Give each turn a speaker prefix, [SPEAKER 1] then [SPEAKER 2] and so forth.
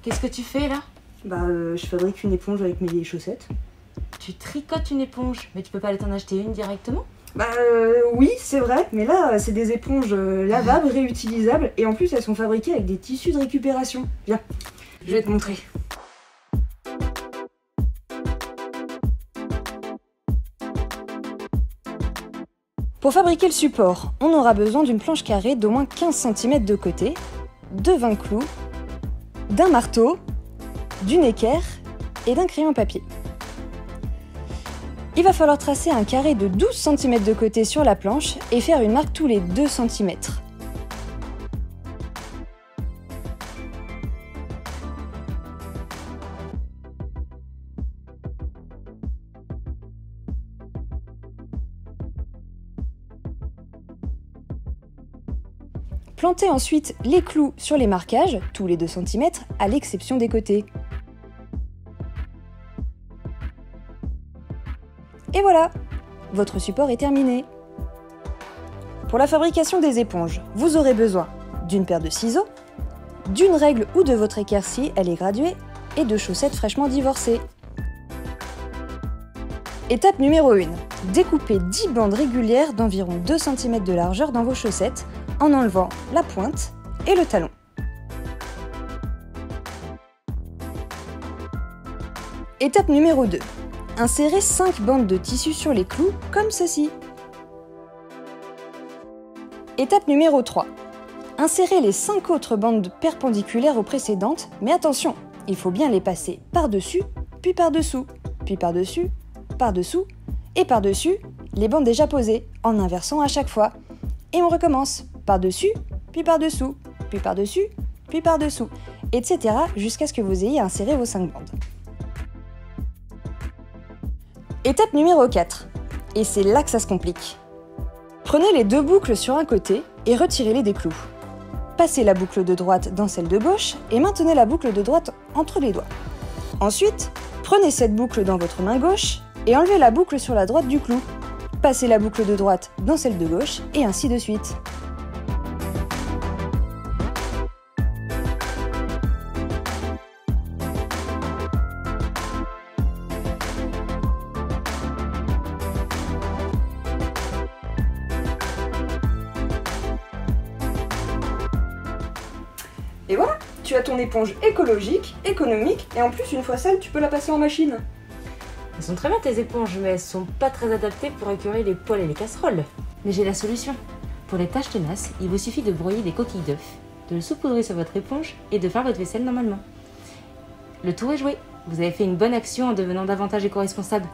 [SPEAKER 1] Qu'est-ce que tu fais là?
[SPEAKER 2] Je fabrique une éponge avec mes vieilles chaussettes.
[SPEAKER 1] Tu tricotes une éponge, mais tu peux pas aller t'en acheter une directement?
[SPEAKER 2] Oui, c'est vrai, mais là, c'est des éponges lavables, réutilisables, et en plus, elles sont fabriquées avec des tissus de récupération. Viens, je vais te montrer. Pour fabriquer le support, on aura besoin d'une planche carrée d'au moins 15 cm de côté, de 20 clous, d'un marteau, d'une équerre et d'un crayon papier. Il va falloir tracer un carré de 12 cm de côté sur la planche et faire une marque tous les 2 cm. Plantez ensuite les clous sur les marquages, tous les 2 cm, à l'exception des côtés. Et voilà, votre support est terminé. Pour la fabrication des éponges, vous aurez besoin d'une paire de ciseaux, d'une règle ou de votre équerre si elle est graduée, et de chaussettes fraîchement divorcées. Étape numéro 1. Découpez 10 bandes régulières d'environ 2 cm de largeur dans vos chaussettes en enlevant la pointe et le talon. Étape numéro 2. Insérez 5 bandes de tissu sur les clous, comme ceci. Étape numéro 3. Insérez les 5 autres bandes perpendiculaires aux précédentes, mais attention, il faut bien les passer par-dessus, puis par-dessous, puis par-dessus, par-dessous, et par-dessus les bandes déjà posées, en inversant à chaque fois. Et on recommence, par-dessus, puis par-dessous, puis par-dessus, puis par-dessous, etc. jusqu'à ce que vous ayez inséré vos 5 bandes. Étape numéro 4. Et c'est là que ça se complique. Prenez les 2 boucles sur un côté et retirez-les des clous. Passez la boucle de droite dans celle de gauche et maintenez la boucle de droite entre les doigts. Ensuite, prenez cette boucle dans votre main gauche et enlevez la boucle sur la droite du clou. Passez la boucle de droite dans celle de gauche et ainsi de suite. Et voilà, tu as ton éponge écologique, économique, et en plus, une fois sale, tu peux la passer en machine.
[SPEAKER 1] Elles sont très bien tes éponges, mais elles sont pas très adaptées pour écurer les poêles et les casseroles. Mais j'ai la solution. Pour les tâches tenaces, il vous suffit de broyer des coquilles d'œufs, de le saupoudrer sur votre éponge et de faire votre vaisselle normalement. Le tour est joué. Vous avez fait une bonne action en devenant davantage éco-responsable.